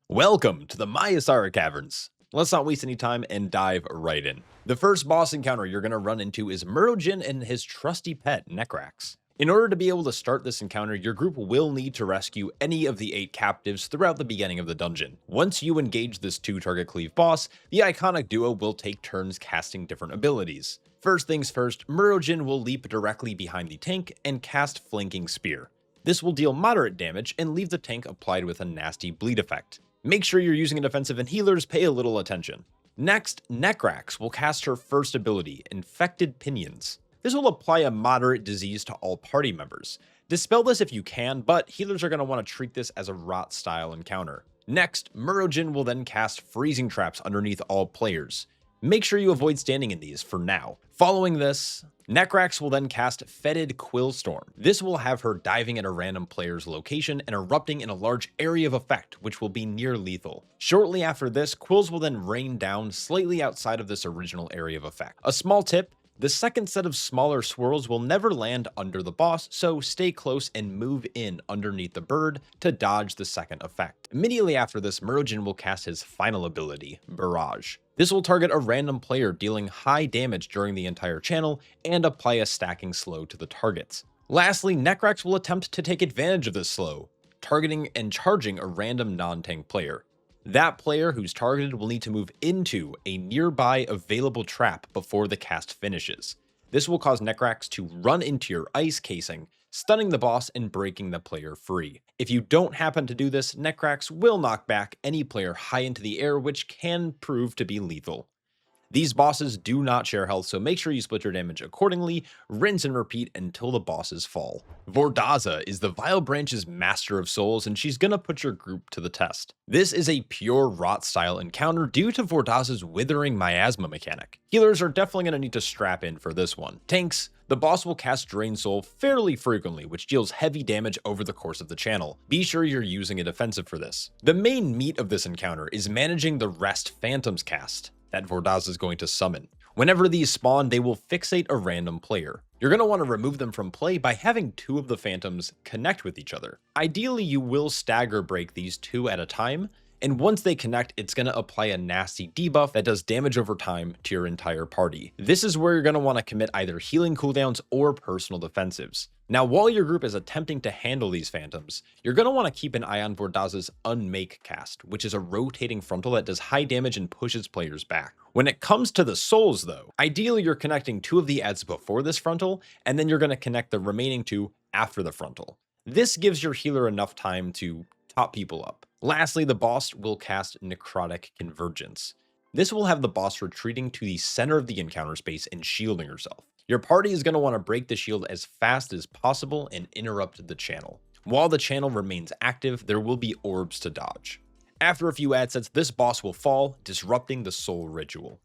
Welcome to the Maisara Caverns. Let's not waste any time and dive right in. The first boss encounter you're going to run into is Muro'jin and his trusty pet, Nekraxx. In order to be able to start this encounter, your group will need to rescue any of the 8 captives throughout the beginning of the dungeon. Once you engage this 2-target cleave boss, the iconic duo will take turns casting different abilities. First things first, Muro'jin will leap directly behind the tank and cast Flanking Spear. This will deal moderate damage and leave the tank applied with a nasty bleed effect. Make sure you're using a defensive and healers pay a little attention. Next, Nekraxx will cast her first ability, Infected Pinions. This will apply a moderate disease to all party members. Dispel this if you can, but healers are going to want to treat this as a rot style encounter. Next, Muro'jin will then cast Freezing Traps underneath all players. Make sure you avoid standing in these for now. Following this, Nekraxx will then cast Fetid Quillstorm. This will have her diving at a random player's location and erupting in a large area of effect, which will be near lethal. Shortly after this, quills will then rain down slightly outside of this original area of effect. A small tip: the second set of smaller swirls will never land under the boss, so stay close and move in underneath the bird to dodge the second effect. Immediately after this, Muro'jin will cast his final ability, Barrage. This will target a random player, dealing high damage during the entire channel and apply a stacking slow to the targets. Lastly, Nekraxx will attempt to take advantage of this slow, targeting and charging a random non-tank player. That player who's targeted will need to move into a nearby available trap before the cast finishes. This will cause Nekraxx to run into your ice casing, stunning the boss and breaking the player free. If you don't happen to do this, Nekraxx will knock back any player high into the air, which can prove to be lethal. These bosses do not share health, so make sure you split your damage accordingly, rinse and repeat until the bosses fall. Vordaza is the Vile Branch's Master of Souls, and she's gonna put your group to the test. This is a pure rot style encounter due to Vordaza's Withering Miasma mechanic. Healers are definitely gonna need to strap in for this one. Tanks, the boss will cast Drain Soul fairly frequently, which deals heavy damage over the course of the channel. Be sure you're using a defensive for this. The main meat of this encounter is managing the Rest Phantoms cast that Vordaza is going to summon. Whenever these spawn, they will fixate a random player. You're going to want to remove them from play by having 2 of the phantoms connect with each other. Ideally, you will stagger break these 2 at a time, and once they connect, it's going to apply a nasty debuff that does damage over time to your entire party. This is where you're going to want to commit either healing cooldowns or personal defensives. Now, while your group is attempting to handle these phantoms, you're going to want to keep an eye on Vordaza's Unmake cast, which is a rotating frontal that does high damage and pushes players back. When it comes to the souls though, ideally you're connecting 2 of the adds before this frontal, and then you're going to connect the remaining 2 after the frontal. This gives your healer enough time to top people up. Lastly, the boss will cast Necrotic Convergence. This will have the boss retreating to the center of the encounter space and shielding herself. Your party is going to want to break the shield as fast as possible and interrupt the channel. While the channel remains active, there will be orbs to dodge. After a few ad sets, this boss will fall, disrupting the soul ritual.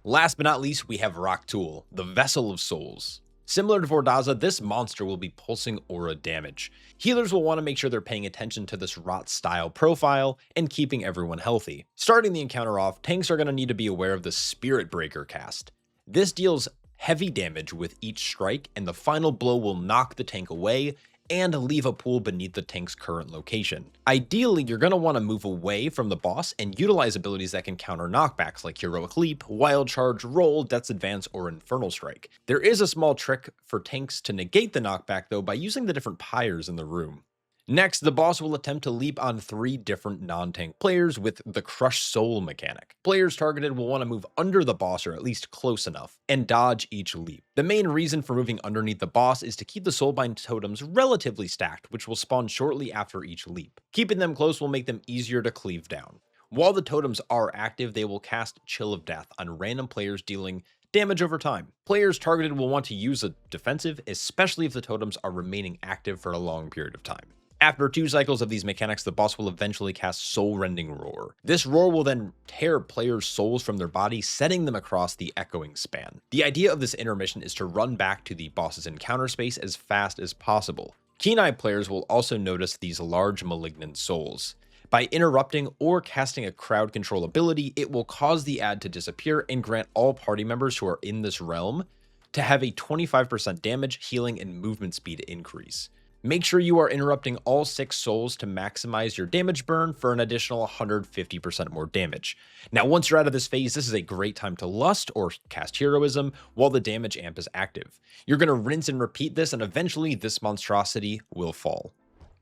Last but not least, we have Rak'tul, the Vessel of Souls. Similar to Vordaza, this monster will be pulsing aura damage. Healers will want to make sure they're paying attention to this rot style profile and keeping everyone healthy. Starting the encounter off, tanks are going to need to be aware of the Spirit Breaker cast. This deals heavy damage with each strike, and the final blow will knock the tank away and leave a pool beneath the tank's current location. Ideally, you're going to want to move away from the boss and utilize abilities that can counter knockbacks like Heroic Leap, Wild Charge, Roll, Death's Advance, or Infernal Strike. There is a small trick for tanks to negate the knockback though by using the different pyres in the room. Next, the boss will attempt to leap on 3 different non-tank players with the Crush Soul mechanic. Players targeted will want to move under the boss, or at least close enough, and dodge each leap. The main reason for moving underneath the boss is to keep the Soulbind totems relatively stacked, which will spawn shortly after each leap. Keeping them close will make them easier to cleave down. While the totems are active, they will cast Chill of Death on random players, dealing damage over time. Players targeted will want to use a defensive, especially if the totems are remaining active for a long period of time. After 2 cycles of these mechanics, the boss will eventually cast Soul-Rending Roar. This roar will then tear players' souls from their body, setting them across the echoing span. The idea of this intermission is to run back to the boss's encounter space as fast as possible. Keen-Eye players will also notice these large malignant souls. By interrupting or casting a crowd control ability, it will cause the ad to disappear and grant all party members who are in this realm to have a 25% damage, healing, and movement speed increase. Make sure you are interrupting all 6 souls to maximize your damage burn for an additional 150% more damage. Now, once you're out of this phase, this is a great time to lust or cast heroism while the damage amp is active. You're going to rinse and repeat this, and eventually this monstrosity will fall.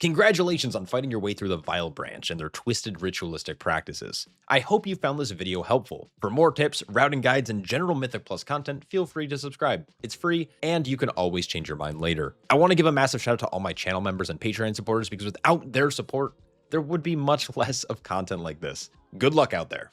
Congratulations on fighting your way through the Vile Branch and their twisted ritualistic practices. I hope you found this video helpful. For more tips, routing guides, and general Mythic Plus content, feel free to subscribe. It's free, and you can always change your mind later. I want to give a massive shout out to all my channel members and Patreon supporters, because without their support, there would be much less of content like this. Good luck out there.